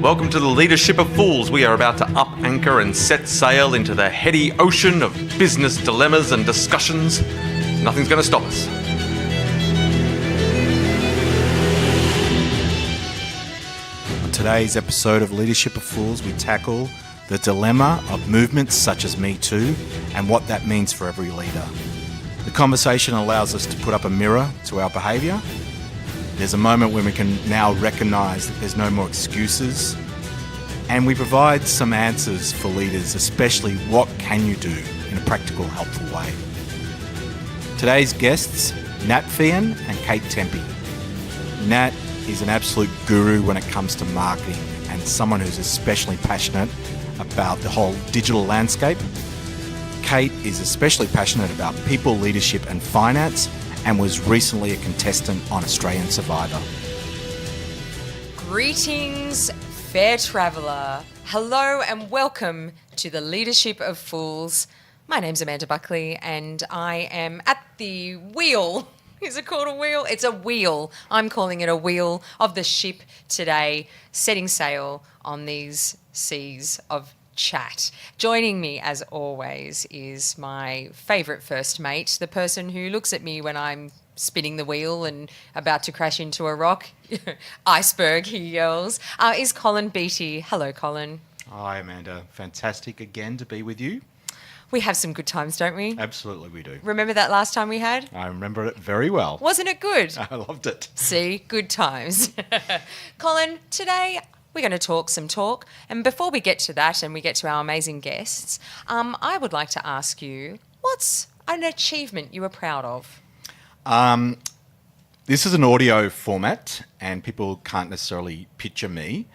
Welcome to the Leadership of Fools. We are about to up anchor and set sail into the heady ocean of business dilemmas and discussions. Nothing's going to stop us. On today's episode of Leadership of Fools, we tackle the dilemma of movements such as Me Too and what that means for every leader. The conversation allows us to put up a mirror to our behaviour. There's a moment when we can now recognise that there's no more excuses, and we provide some answers for leaders, especially what can you do in a practical, helpful way. Today's guests, Nat Fian and Kate Tempe. Nat is an absolute guru when it comes to marketing and someone who's especially passionate about the whole digital landscape. Kate is especially passionate about people, leadership and finance, and was recently a contestant on Australian Survivor. Greetings, fair traveller. Hello and welcome to the Leadership of Fools. My name's Amanda Buckley and I am at the wheel. Is it called a wheel? It's a wheel. I'm calling it a wheel of the ship today, setting sail on these seas of chat. Joining me, as always, is my favourite first mate, the person who looks at me when I'm spinning the wheel and about to crash into a rock. Iceberg, he yells, is Colin Beattie. Hello, Colin. Hi, Amanda. Fantastic again to be with you. We have some good times, don't we? Absolutely we do. Remember that last time we had? I remember it very well. Wasn't it good? I loved it. See, good times. Colin, today we're going to talk some talk. And before we get to that and we get to our amazing guests, I would like to ask you, what's an achievement you are proud of? This is an audio format and people can't necessarily picture me,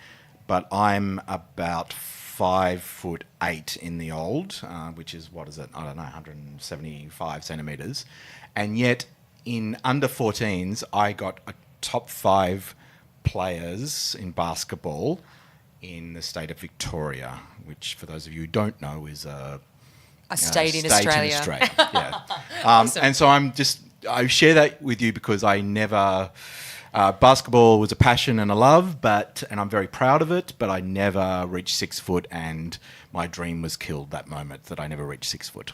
but I'm about 5'8" in the old, which is, what is it? I don't know, 175 centimetres. And yet in under 14s, I got a top 5 players in basketball in the state of Victoria, which for those of you who don't know is a state in Australia. Yeah. Awesome. And so I share that with you because I never, basketball was a passion and a love, and I'm very proud of it, but I never reached 6 foot, and my dream was killed that moment that I never reached 6 foot.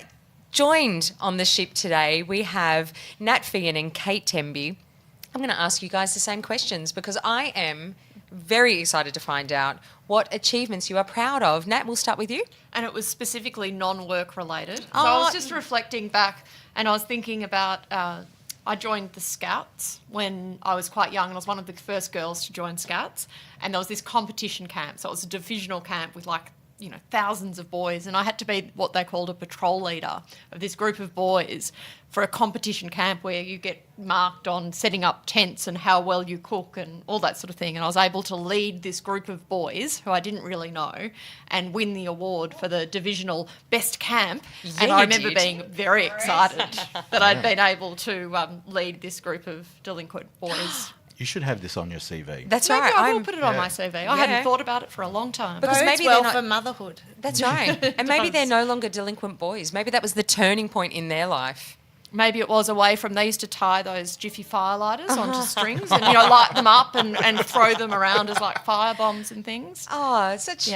Joined on the ship today, we have Nat Fian and Kate Tempe. I'm going to ask you guys the same questions because I am very excited to find out what achievements you are proud of. Nat, we'll start with you. And it was specifically non-work related. So I was just reflecting back and I was thinking about, I joined the Scouts when I was quite young and I was one of the first girls to join Scouts. And there was this competition camp. So it was a divisional camp with thousands of boys, and I had to be what they called a patrol leader of this group of boys for a competition camp where you get marked on setting up tents and how well you cook and all that sort of thing. And I was able to lead this group of boys who I didn't really know and win the award for the divisional best camp. Yeah, and I remember being very excited that I'd been able to lead this group of delinquent boys. You should have this on your CV. That's Maybe right. I will put it on my CV. I hadn't thought about it for a long time. Because maybe well they're not for motherhood. That's right. And maybe they're no longer delinquent boys. Maybe that was the turning point in their life. Maybe it was away from, they used to tie those Jiffy firelighters onto strings and, light them up and throw them around as like fire bombs and things. Oh, such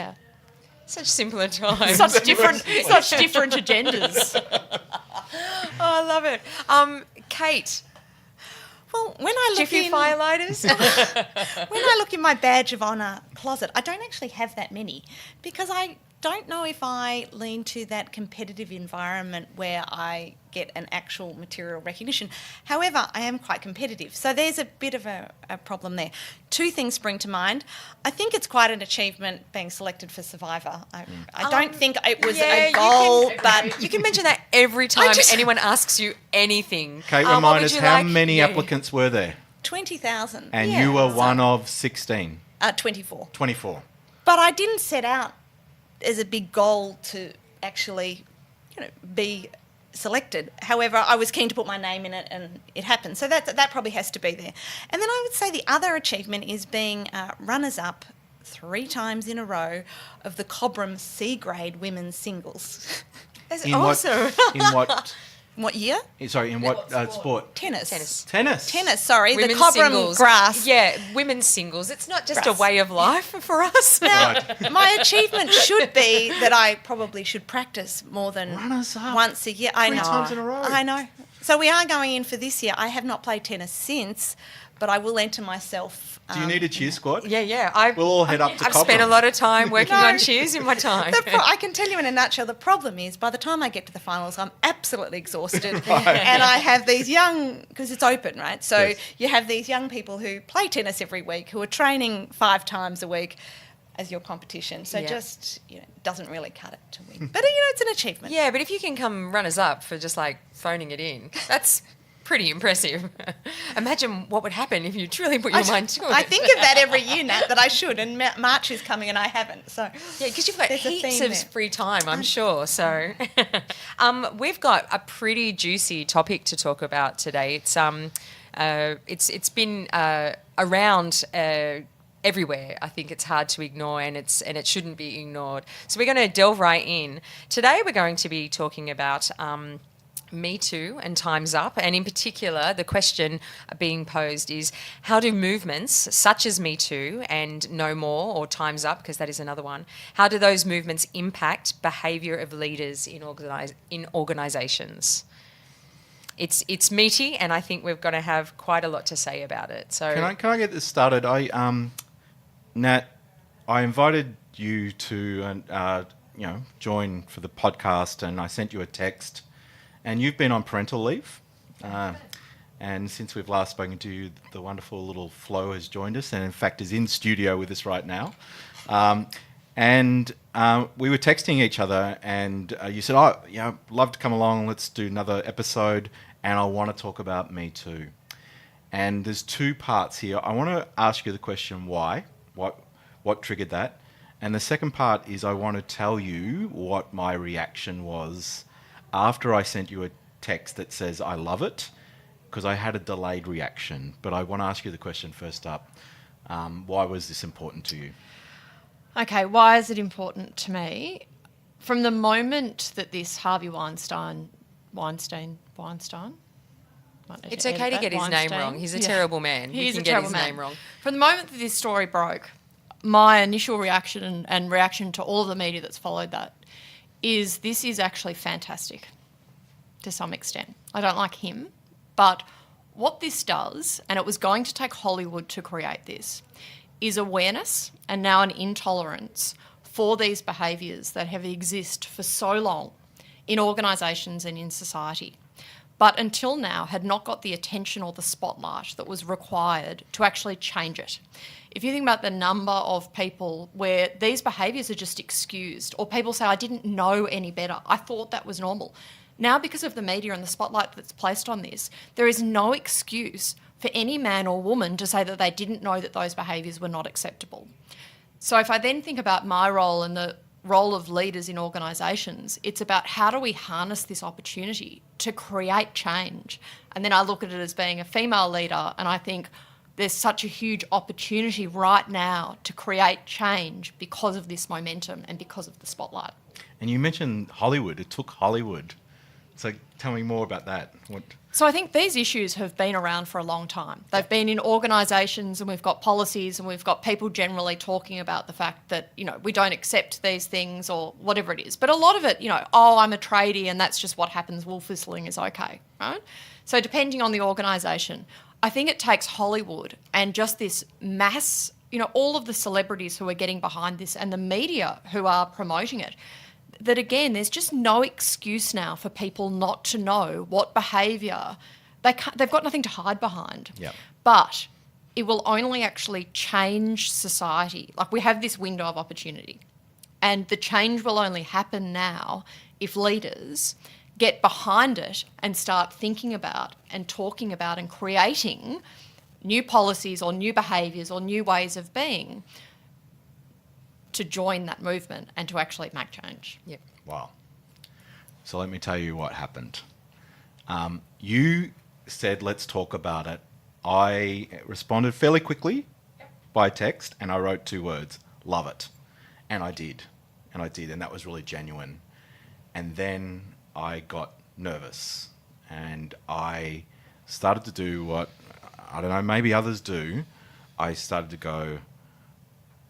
simpler times. Such different agendas. Oh, I love it. Kate. Well, when I look Jiffy firelighters? when I look in my badge of honour closet, I don't actually have that many because I don't know if I lean to that competitive environment where I get an actual material recognition. However, I am quite competitive, so there's a bit of a problem there. 2 things spring to mind. I think it's quite an achievement being selected for Survivor. I don't think it was a goal, but you can mention that every time anyone asks you anything. Kate, remind us, how many applicants were there? 20,000. And you were one of 16? 24. 24. But I didn't set out as a big goal to actually, be selected. However, I was keen to put my name in it and it happened. So that probably has to be there. And then I would say the other achievement is being runners-up 3 times in a row of the Cobram C-grade women's singles. That's awesome. In what What year? Sorry, in what sport? Tennis. Tennis. Sorry. Women's the Cobram singles. grass. Yeah, women's singles. It's not just Grass. a way of life for us. Now, my achievement should be that I probably should practice more than Runners up. once a year. I 3 know. times in a row. I know. So we are going in for this year. I have not played tennis since, but I will enter myself. Do you need a cheer squad? Yeah. We'll all head up to I've spent a Cobram. lot of time working No. on cheers in my time. I can tell you in a nutshell, the problem is by the time I get to the finals, I'm absolutely exhausted. And I have these young, because it's open, right? So Yes. you have these young people who play tennis every week, who are training 5 times a week as your competition. So Yeah. just, doesn't really cut it to win. But, it's an achievement. Yeah, but if you can come runners up for just like phoning it in, that's pretty impressive. Imagine what would happen if you truly put your mind to it. I think of that every year, Nat, that I should. And March is coming and I haven't. So Yeah, because you've got There's a heaps theme of there. free time, I'm sure. So, we've got a pretty juicy topic to talk about today. It's been around. Everywhere. I think it's hard to ignore, and it shouldn't be ignored. So we're going to delve right in. Today we're going to be talking about Me Too and Time's Up, and in particular the question being posed is, how do movements such as Me Too and No More or Time's Up, because that is another one, how do those movements impact behaviour of leaders in organisations? It's meaty, and I think we're going to have quite a lot to say about it. So Can I get this started? Nat, I invited you to join for the podcast, and I sent you a text. And you've been on parental leave, and since we've last spoken to you, the wonderful little Flo has joined us, and in fact is in studio with us right now. We were texting each other, and you said, "I'd love to come along. Let's do another episode, and I want to talk about Me Too." And there's 2 parts here. I want to ask you the question, why? What triggered that? And the second part is I want to tell you what my reaction was after I sent you a text that says, "I love it," because I had a delayed reaction. But I want to ask you the question first up. Why was this important to you? Okay, why is it important to me? From the moment that this Harvey Weinstein. it's okay to get his name wrong. He's a terrible man. He's can a get terrible his man. name wrong. From the moment that this story broke, my initial reaction and reaction to all of the media that's followed that is this is actually fantastic to some extent. I don't like him, but what this does, and it was going to take Hollywood to create this, is awareness and now an intolerance for these behaviours that have existed for so long in organisations and in society, but until now had not got the attention or the spotlight that was required to actually change it. If you think about the number of people where these behaviours are just excused, or people say, "I didn't know any better, I thought that was normal." Now, because of the media and the spotlight that's placed on this, there is no excuse for any man or woman to say that they didn't know that those behaviours were not acceptable. So if I then think about my role and the role of leaders in organisations, it's about how do we harness this opportunity to create change. And then I look at it as being a female leader, and I think there's such a huge opportunity right now to create change because of this momentum and because of the spotlight. And you mentioned Hollywood. It took Hollywood. So tell me more about that. So I think these issues have been around for a long time. They've been in organisations, and we've got policies, and we've got people generally talking about the fact that, we don't accept these things or whatever it is. But a lot of it, I'm a tradie and that's just what happens. Wolf whistling is okay, right? So depending on the organisation, I think it takes Hollywood and just this mass, all of the celebrities who are getting behind this and the media who are promoting it, that again, there's just no excuse now for people not to know what behaviour they've got nothing to hide behind. Yep. But it will only actually change society. Like, we have this window of opportunity, and the change will only happen now if leaders get behind it and start thinking about and talking about and creating new policies or new behaviours or new ways of being to join that movement and to actually make change. Yep. Wow. So let me tell you what happened. You said, "Let's talk about it." I responded fairly quickly by text, and I wrote 2 words, "Love it." And I did. And that was really genuine. And then I got nervous and I started to do what, I don't know, maybe others do. I started to go,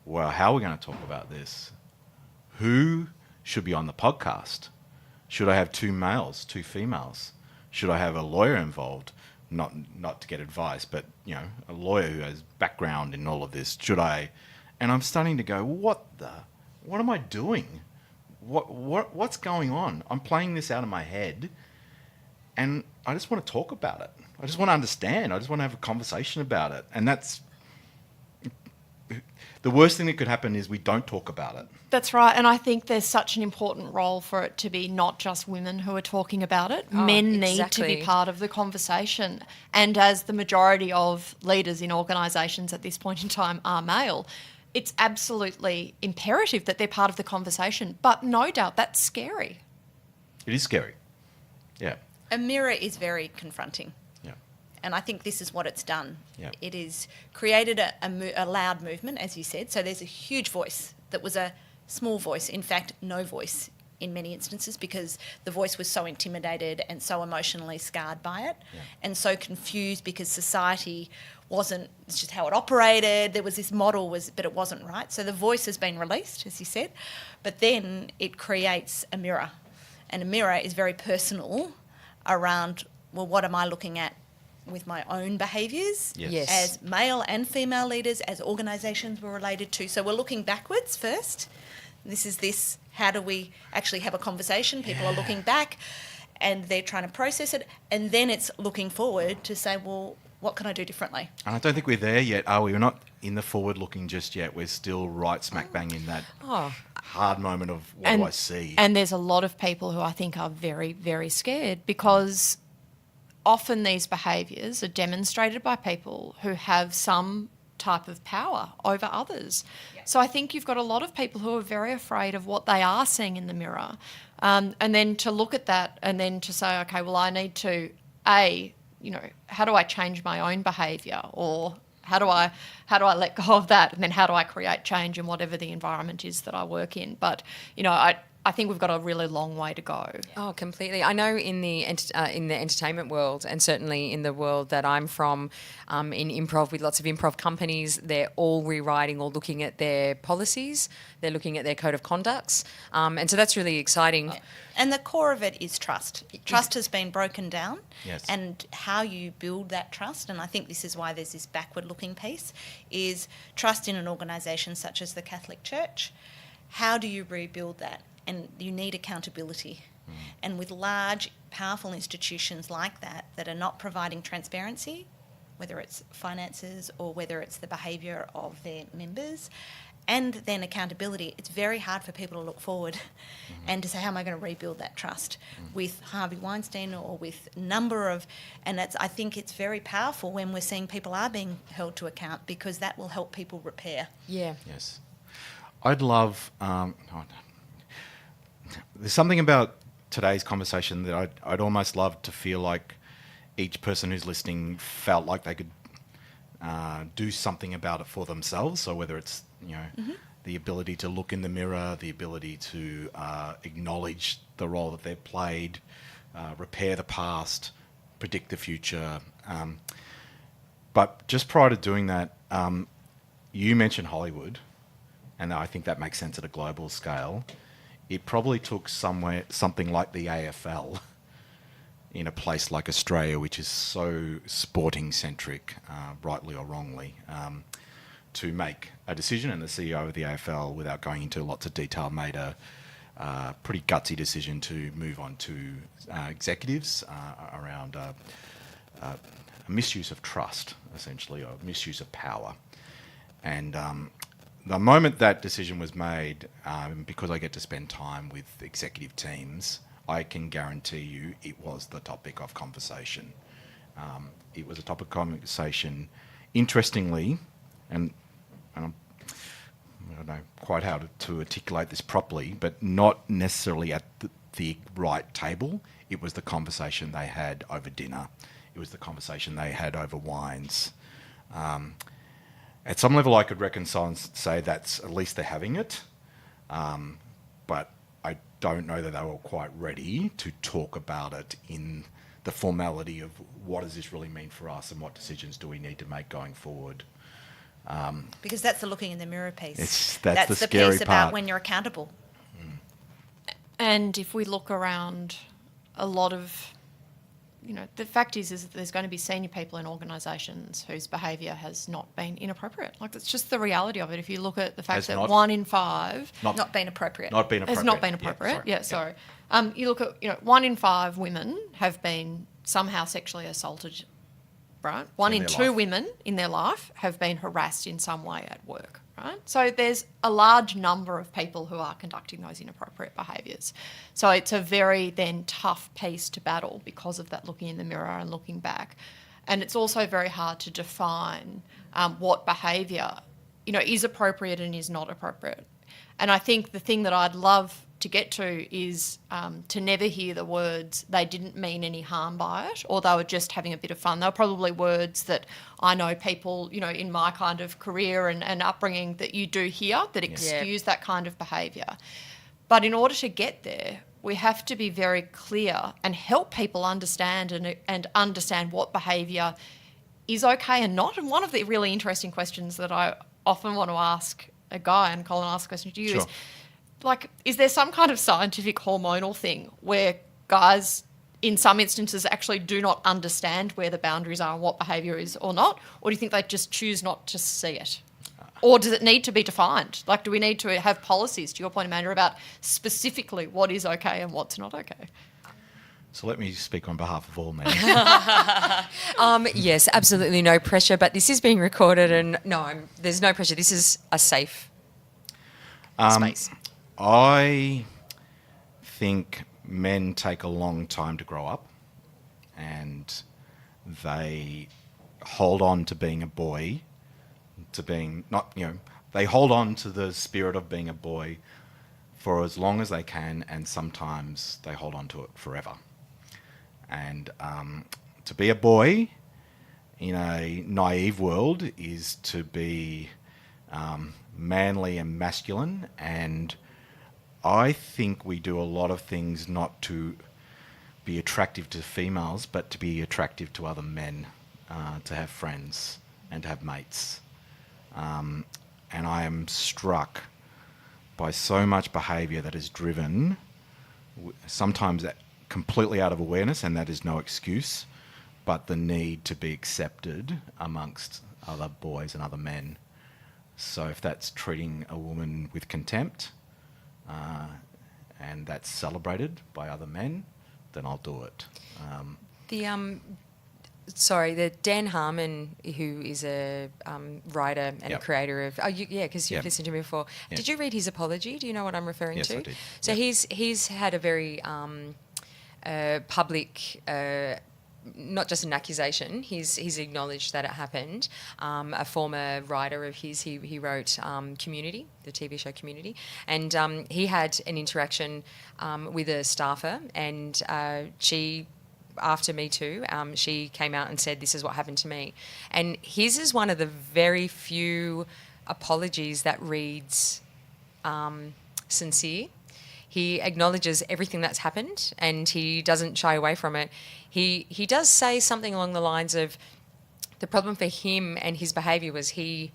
well, how are we going to talk about this? Who should be on the podcast? Should I have 2 males, 2 females? Should I have a lawyer involved? Not to get advice, but, a lawyer who has background in all of this. Should I? And I'm starting to go, what am I doing? What's going on? I'm playing this out of my head, and I just want to talk about it. I just want to understand. I just want to have a conversation about it. And that's the worst thing that could happen is we don't talk about it. That's right. And I think there's such an important role for it to be not just women who are talking about it. Men need to be part of the conversation. And as the majority of leaders in organisations at this point in time are male, it's absolutely imperative that they're part of the conversation. But no doubt that's scary. It is scary. Yeah. A mirror is very confronting. Yeah. And I think this is what it's done. Yeah. It has created a loud movement, as you said. So there's a huge voice that was a small voice, in fact, no voice in many instances, because the voice was so intimidated and so emotionally scarred by it, and so confused because society wasn't, it's just how it operated. There was this model, but it wasn't right. So the voice has been released, as you said, but then it creates a mirror. And a mirror is very personal around, well, what am I looking at with my own behaviours Yes. as male and female leaders, as organisations we're related to. So we're looking backwards first. How do we actually have a conversation? People are looking back and they're trying to process it. And then it's looking forward to say, well, what can I do differently? And I don't think we're there yet, are we? We're not in the forward looking just yet. We're still right smack bang in that hard moment of what do I see? And there's a lot of people who I think are very, very scared because often these behaviours are demonstrated by people who have some type of power over others. So I think you've got a lot of people who are very afraid of what they are seeing in the mirror. And then to look at that and then to say, okay, well, I need to, how do I change my own behaviour, or how do I let go of that, and then how do I create change in whatever the environment is that I work in? But, I think we've got a really long way to go. Oh, completely. I know in the entertainment world, and certainly in the world that I'm from, in improv, with lots of improv companies, they're all rewriting or looking at their policies. They're looking at their code of conducts. And so that's really exciting. And the core of it is trust. Trust has been broken down. Yes. And how you build that trust, and I think this is why there's this backward-looking piece, is trust in an organisation such as the Catholic Church. How do you rebuild that? And you need accountability. And with large, powerful institutions like that are not providing transparency, whether it's finances or whether it's the behaviour of their members, and then accountability, it's very hard for people to look forward and to say, how am I going to rebuild that trust with Harvey Weinstein or with a number of... And I think it's very powerful when we're seeing people are being held to account, because that will help people repair. Yeah. Yes. I'd love... there's something about today's conversation that I'd almost love to feel like each person who's listening felt like they could do something about it for themselves. So whether it's, the ability to look in the mirror, the ability to acknowledge the role that they've played, repair the past, predict the future. But just prior to doing that, you mentioned Hollywood, and I think that makes sense at a global scale. It probably took something like the AFL in a place like Australia, which is so sporting-centric, rightly or wrongly, to make a decision. And the CEO of the AFL, without going into lots of detail, made a pretty gutsy decision to move on to executives around a misuse of trust, essentially, or misuse of power. And the moment that decision was made, because I get to spend time with executive teams, I can guarantee you it was the topic of conversation. It was a topic of conversation, interestingly, and I don't know quite how to articulate this properly, but not necessarily at the right table. It was the conversation they had over dinner. It was the conversation they had over wines. At some level, I could reconcile and say that's at least they're having it, but I don't know that they were quite ready to talk about it in the formality of what does this really mean for us and what decisions do we need to make going forward. Because that's the looking in the mirror piece. That's the the scary piece about part. when you're accountable. And if we look around a lot of, the fact is that there's going to be senior people in organisations whose behaviour has not been inappropriate. Like, that's just the reality of it. If you look at the fact that 1 in 5 Not been appropriate. Not been appropriate. has not been appropriate. You look at 1 in 5 women have been somehow sexually assaulted, right? 1 in 2 women in their life have been harassed in some way at work, right? So there's a large number of people who are conducting those inappropriate behaviours. So it's a very then tough piece to battle because of that looking in the mirror and looking back. And it's also very hard to define what behaviour, is appropriate and is not appropriate. And I think the thing that I'd love to get to is to never hear the words, they didn't mean any harm by it, or they were just having a bit of fun. They were probably words that I know people, in my kind of career and upbringing that you do hear that excuse that kind of behaviour. But in order to get there, we have to be very clear and help people understand and understand what behaviour is okay and not. And one of the really interesting questions that I often want to ask a guy, and Colin, ask a question to you, is there some kind of scientific hormonal thing where guys in some instances actually do not understand where the boundaries are and what behaviour is or not? Or do you think they just choose not to see it? Or does it need to be defined? Like, do we need to have policies, to your point, Amanda, about specifically what is okay and what's not okay? So let me speak on behalf of all men. Yes, absolutely no pressure, but this is being recorded and there's no pressure. This is a safe space. I think men take a long time to grow up, and they hold on to being a boy, to being they hold on to the spirit of being a boy for as long as they can, and sometimes they hold on to it forever. And to be a boy in a naive world is to be manly and masculine, and I think we do a lot of things not to be attractive to females, but to be attractive to other men, to have friends and to have mates. And I am struck by so much behaviour that is driven, sometimes completely out of awareness, and that is no excuse, but the need to be accepted amongst other boys and other men. So if that's treating a woman with contempt, and that's celebrated by other men, then I'll do it. The Dan Harmon, who is a writer and a creator of... because you've listened to me before. Yep. Did you read his apology? Do you know what I'm referring to? Yes, I did. So he's had a very public... not just an accusation. He's acknowledged that it happened. A former writer of his, he wrote Community, the TV show Community, and he had an interaction with a staffer, and she, after Me Too, she came out and said, "This is what happened to me," and his is one of the very few apologies that reads sincere. He acknowledges everything that's happened and he doesn't shy away from it. He does say something along the lines of the problem for him and his behaviour was he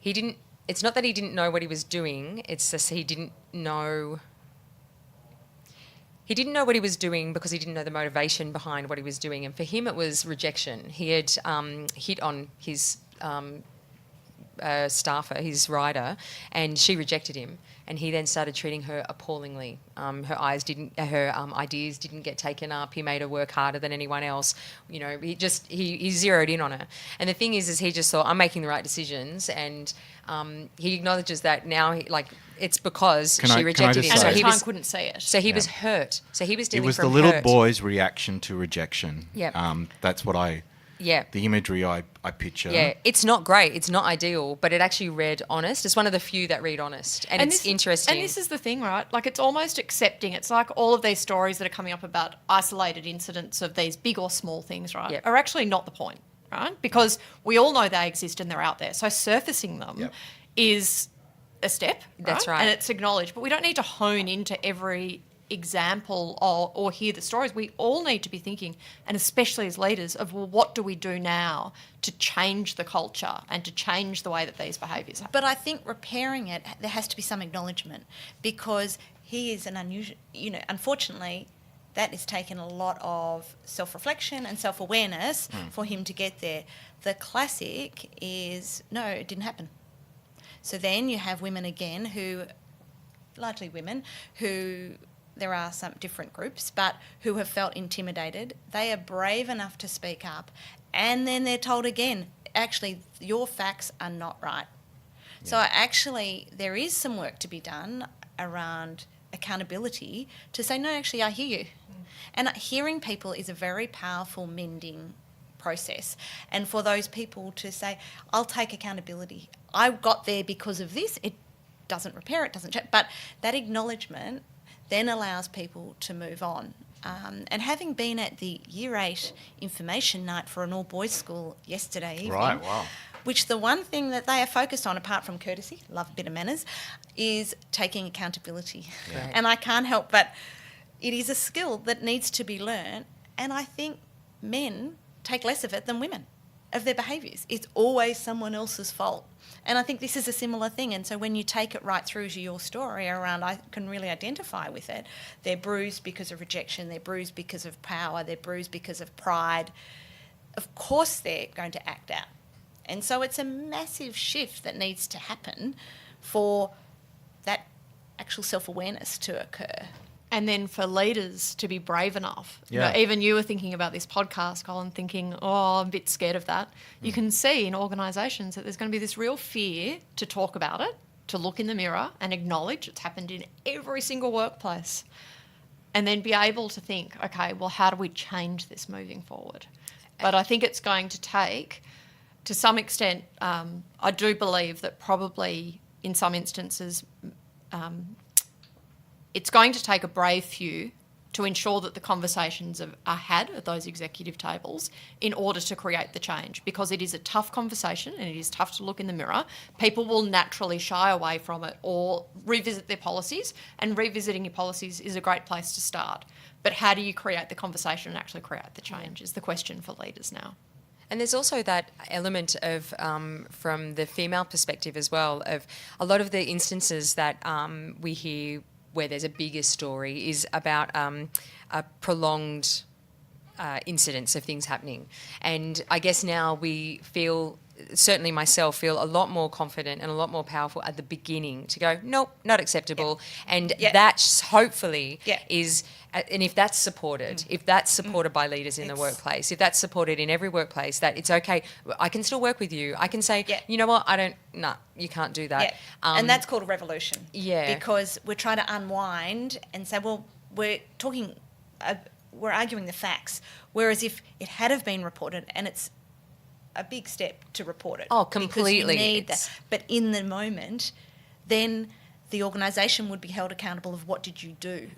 didn't... It's not that he didn't know what he was doing, it's just he didn't know... He didn't know what he was doing because he didn't know the motivation behind what he was doing. And for him it was rejection. He had hit on his staffer, his rider, and she rejected him. And he then started treating her appallingly. Her ideas didn't get taken up. He made her work harder than anyone else. He zeroed in on her. And the thing is he just thought, I'm making the right decisions. And he acknowledges that now, it's because she rejected him. And so at the he time couldn't see it. So he was hurt. So he was dealing from hurt. It was from the little hurt. boy's reaction to rejection. Yep. That's what the imagery I picture. Yeah, it's not great. It's not ideal, but it actually read honest. It's one of the few that read honest. And it's interesting. And this is the thing, right? Like, it's almost accepting. It's like all of these stories that are coming up about isolated incidents of these big or small things, right, are actually not the point, right? Because we all know they exist and they're out there. So surfacing them is a step. That's right. And it's acknowledged. But we don't need to hone into every example or hear the stories, we all need to be thinking, and especially as leaders, of, well, what do we do now to change the culture and to change the way that these behaviours happen? But I think repairing it, there has to be some acknowledgement, because he is an unusual, unfortunately, that has taken a lot of self-reflection and self-awareness for him to get there. The classic is, no, it didn't happen. So then you have women again who, largely women, who, there are some different groups, but who have felt intimidated. They are brave enough to speak up, and then they're told again, actually, your facts are not right. Yeah. So actually, there is some work to be done around accountability to say, no, actually, I hear you. And hearing people is a very powerful mending process. And for those people to say, I'll take accountability. I got there because of this. It doesn't repair, it doesn't change. But that acknowledgement then allows people to move on. And having been at the Year 8 information night for an all-boys school yesterday evening, Right, wow. which the one thing that they are focused on, apart from courtesy, love a bit of manners, is taking accountability. Yeah. And I can't help but it is a skill that needs to be learned, and I think men take less of it than women, of their behaviours. It's always someone else's fault. And I think this is a similar thing. And so when you take it right through to your story around, I can really identify with it. They're bruised because of rejection, they're bruised because of power, they're bruised because of pride. Of course they're going to act out. And so it's a massive shift that needs to happen for that actual self-awareness to occur. And then for leaders to be brave enough. Yeah. Even you were thinking about this podcast, Colin, thinking, oh, I'm a bit scared of that. You can see in organisations that there's going to be this real fear to talk about it, to look in the mirror and acknowledge it's happened in every single workplace, and then be able to think, okay, well, how do we change this moving forward? But I think it's going to take, to some extent, I do believe that probably in some instances, it's going to take a brave few to ensure that the conversations are had at those executive tables in order to create the change, because it is a tough conversation and it is tough to look in the mirror. People will naturally shy away from it or revisit their policies, and revisiting your policies is a great place to start. But how do you create the conversation and actually create the change is the question for leaders now. And there's also that element of, from the female perspective as well, of a lot of the instances that we hear where there's a bigger story is about a prolonged incidents of things happening. And I guess now we feel, certainly myself, feel a lot more confident and a lot more powerful at the beginning to go, nope, not acceptable. Yeah. And that hopefully is, and if that's supported, if that's supported by leaders in the workplace, if that's supported in every workplace, that it's okay, I can still work with you. I can say, you know what, you can't do that. Yeah. And that's called a revolution. Yeah. Because we're trying to unwind and say, well, we're arguing the facts. Whereas if it had have been reported, and it's a big step to report it. Oh, completely. Because you need that. But in the moment, then the organisation would be held accountable of what did you do.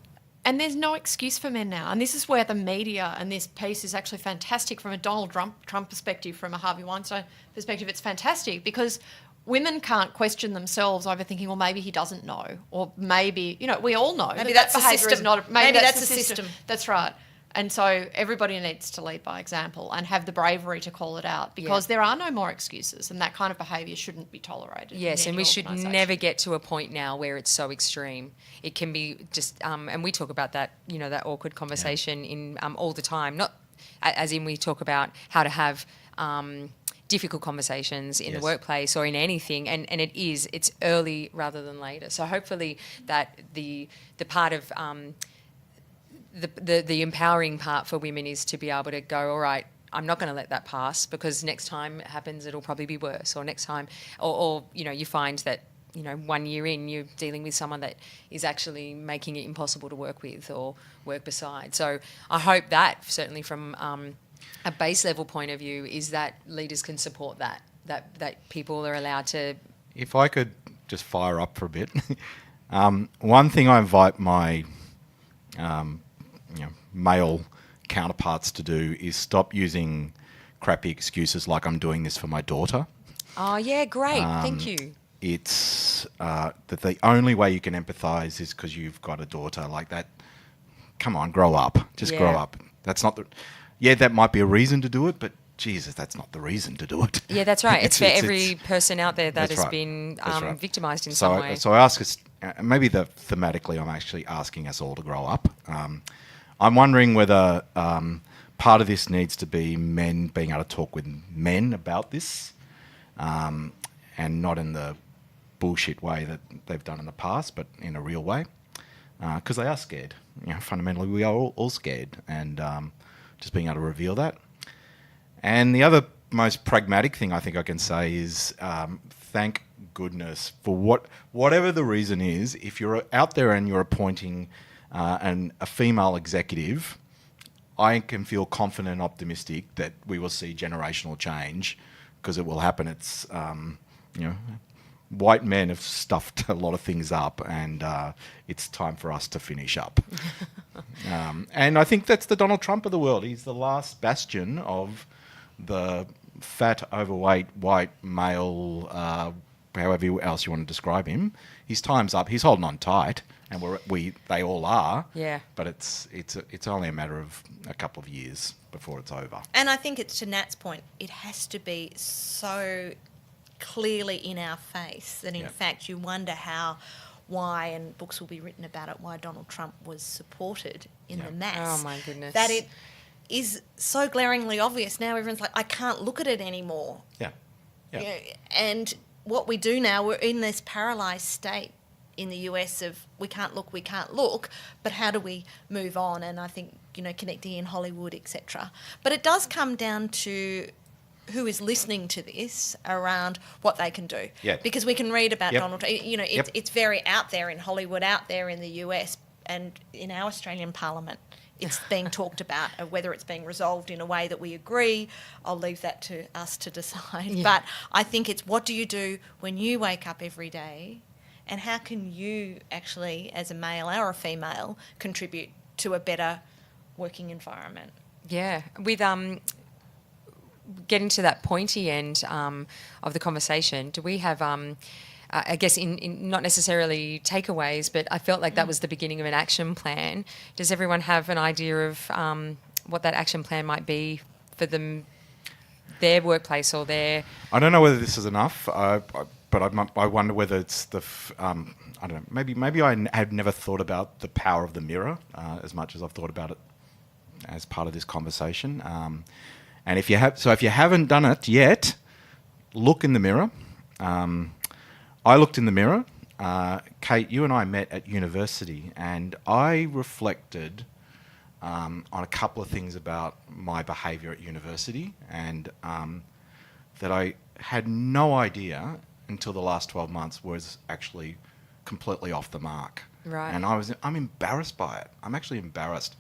And there's no excuse for men now. And this is where the media and this piece is actually fantastic from a Donald Trump perspective, from a Harvey Weinstein perspective. It's fantastic because women can't question themselves over thinking, well, maybe he doesn't know, or maybe, we all know. Maybe that's the system. Maybe that's the system. That's right. And so everybody needs to lead by example and have the bravery to call it out, because there are no more excuses, and that kind of behaviour shouldn't be tolerated. Yes, and we should never get to a point now where it's so extreme. It can be just, and we talk about that, that awkward conversation in all the time. Not as in we talk about how to have difficult conversations in the workplace or in anything, and it's early rather than later. So hopefully that the part of the empowering part for women is to be able to go, all right, I'm not going to let that pass, because next time it happens, it'll probably be worse. Or next time, or you find that, 1 year in, you're dealing with someone that is actually making it impossible to work with or work beside. So I hope that, certainly from a base level point of view, is that leaders can support that people are allowed to. If I could just fire up for a bit. One thing I invite my male counterparts to do is stop using crappy excuses like I'm doing this for my daughter. Oh, yeah, great. Thank you. It's that the only way you can empathise is because you've got a daughter. Like come on, grow up. Just grow Yeah. up. That's not the... Yeah, that might be a reason to do it, but Jesus, that's not the reason to do it. Yeah, that's right. It's for every person out there that that's has right. been That's right. victimised in So some way. So I ask us, maybe thematically, I'm actually asking us all to grow up. I'm wondering whether part of this needs to be men being able to talk with men about this, and not in the bullshit way that they've done in the past, but in a real way, because they are scared. Fundamentally, we are all scared, and just being able to reveal that. And the other most pragmatic thing I think I can say is thank goodness for whatever the reason is. If you're out there and you're appointing a female executive, I can feel confident and optimistic that we will see generational change, because it will happen. It's white men have stuffed a lot of things up, and it's time for us to finish up. And I think that's the Donald Trump of the world. He's the last bastion of the fat, overweight, white male, however else you want to describe him. His time's up. He's holding on tight, and they all are. Yeah. But it's only a matter of a couple of years before it's over. And I think it's to Nat's point, it has to be so clearly in our face that in fact you wonder why, and books will be written about it, why Donald Trump was supported in the mass. Oh my goodness. That it is so glaringly obvious now. Everyone's like, I can't look at it anymore. Yeah. Yeah. You know, and what we do now, we're in this paralysed state in the US of we can't look, but how do we move on? And I think, connecting in Hollywood, etc. But it does come down to who is listening to this around what they can do. Yeah. Because we can read about Yep. Donald Trump. It's very out there in Hollywood, out there in the US, and in our Australian Parliament. It's being talked about. Whether it's being resolved in a way that we agree, I'll leave that to us to decide. Yeah. But I think it's what do you do when you wake up every day, and how can you actually, as a male or a female, contribute to a better working environment? Yeah, with getting to that pointy end of the conversation, do we have, I guess, in not necessarily takeaways, but I felt like that was the beginning of an action plan. Does everyone have an idea of what that action plan might be for them, their workplace or their... I don't know whether this is enough, but I wonder whether it's I don't know, maybe I had never thought about the power of the mirror as much as I've thought about it as part of this conversation. And if you haven't done it yet, look in the mirror. I looked in the mirror. Kate, you and I met at university, and I reflected on a couple of things about my behaviour at university, and that I had no idea until the last 12 months was actually completely off the mark. Right. And I'm embarrassed by it. I'm actually embarrassed.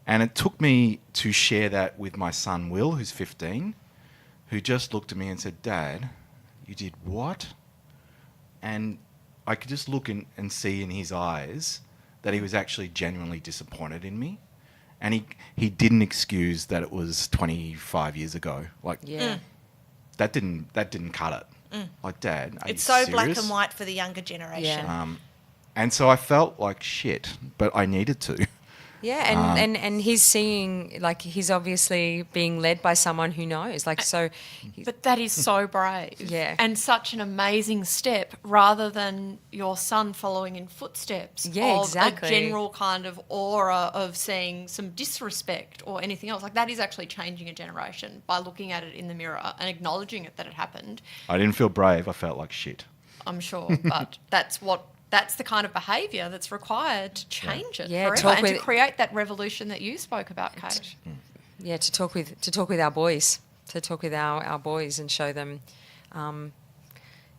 And it took me to share that with my son, Will, who's 15, who just looked at me and said, Dad, you did what? And I could just look and see in his eyes that he was actually genuinely disappointed in me. And he didn't excuse that it was 25 years ago. Like, Yeah. that didn't cut it. Like, Dad, are It's you so serious? black and white for the younger generation. Yeah. And so I felt like shit, but I needed to. Yeah, and he's seeing, like, he's obviously being led by someone who knows. Like, so... But that is so brave. Yeah. And such an amazing step, rather than your son following in footsteps Yeah, of exactly. a general kind of aura of seeing some disrespect or anything else. Like, that is actually changing a generation by looking at it in the mirror and acknowledging it that it happened. I didn't feel brave. I felt like shit. I'm sure, but that's the kind of behaviour that's required to change it Yeah, forever talk and to with- create that revolution that you spoke about, Kate. Yeah, to talk with our boys, our boys and show them,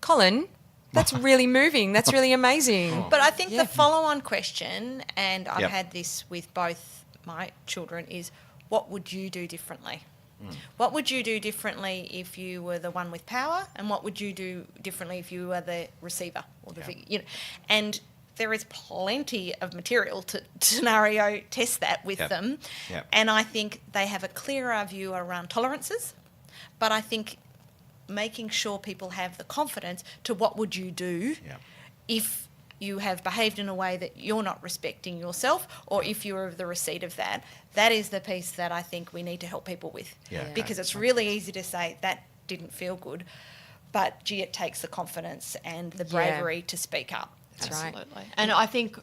Colin, that's really moving. That's really amazing. But I think Yeah. the follow-on question, and I've Yep. had this with both my children, is what would you do differently? What would you do differently if you were the one with power, and what would you do differently if you were the receiver or the and there is plenty of material to scenario test that with Yep. them. Yep. And I think they have a clearer view around tolerances, but I think making sure people have the confidence to what would you do Yep. if you have behaved in a way that you're not respecting yourself, or if you're the receipt of that, that is the piece that I think we need to help people with. Yeah. Because it's really easy to say that didn't feel good, but gee, it takes the confidence and the bravery to speak up. That's right. Absolutely. And I think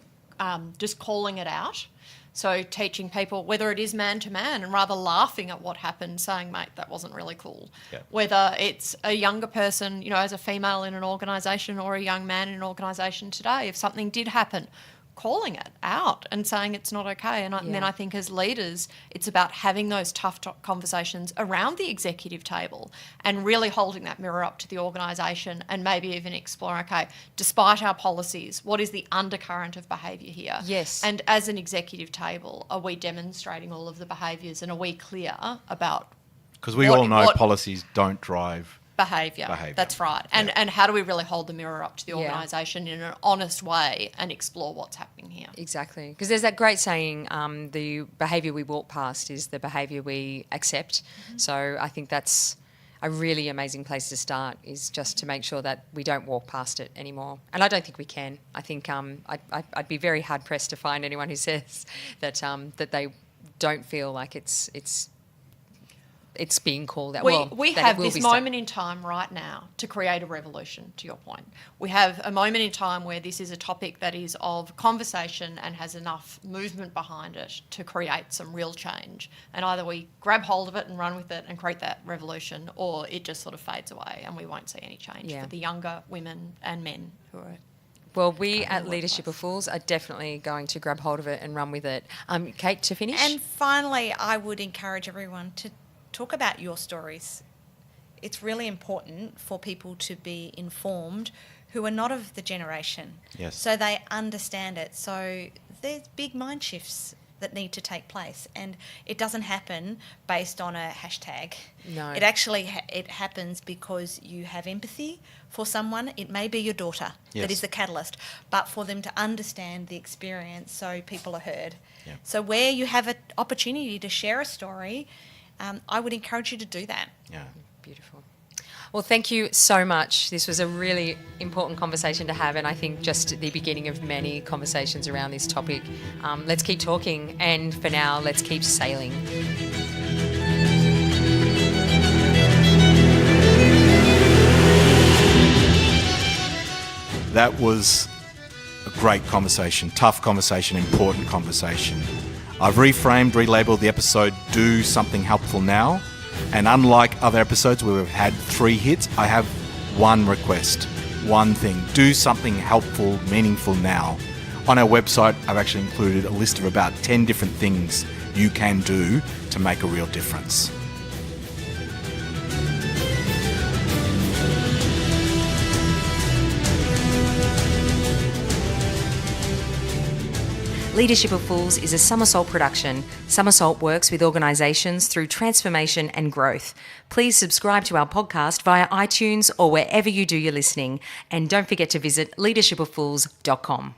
just calling it out, so teaching people, whether it is man to man and rather laughing at what happened, saying, mate, that wasn't really cool. Yeah. Whether it's a younger person, you know, as a female in an organisation, or a young man in an organisation today, if something did happen, calling it out and saying it's not okay. And then I think as leaders, it's about having those tough conversations around the executive table and really holding that mirror up to the organisation, and maybe even exploring, okay, despite our policies, what is the undercurrent of behaviour here? Yes. And as an executive table, are we demonstrating all of the behaviours, and are we clear about Because we all know policies don't drive behaviour? That's right. And how do we really hold the mirror up to the Yeah. organisation in an honest way and explore what's happening here? Exactly. Because there's that great saying, the behaviour we walk past is the behaviour we accept. So I think that's a really amazing place to start, is just to make sure that we don't walk past it anymore. And I don't think we can. I think I'd be very hard-pressed to find anyone who says that that they don't feel like it's being called out. We have this moment in time right now to create a revolution, to your point. We have a moment in time where this is a topic that is of conversation and has enough movement behind it to create some real change. And either we grab hold of it and run with it and create that revolution, or it just sort of fades away and we won't see any change for the younger women and men who are... Well, we at Leadership of Fools are definitely going to grab hold of it and run with it. Kate, to finish? And finally, I would encourage everyone to talk about your stories. It's really important for people to be informed who are not of the generation. Yes. So they understand it. So there's big mind shifts that need to take place, and it doesn't happen based on a hashtag. No. It actually it happens because you have empathy for someone. It may be your daughter that is the catalyst, but for them to understand the experience so people are heard. Yeah. So where you have an opportunity to share a story, I would encourage you to do that. Yeah. Beautiful. Well, thank you so much. This was a really important conversation to have, and I think just the beginning of many conversations around this topic. Let's keep talking, and for now, let's keep sailing. That was a great conversation, tough conversation, important conversation. I've reframed, relabeled the episode Do Something Helpful Now. And unlike other episodes where we've had 3 hits, I have one request, one thing. Do something helpful, meaningful now. On our website, I've actually included a list of about 10 different things you can do to make a real difference. Leadership of Fools is a Somersault production. Somersault works with organisations through transformation and growth. Please subscribe to our podcast via iTunes or wherever you do your listening. And don't forget to visit leadershipoffools.com.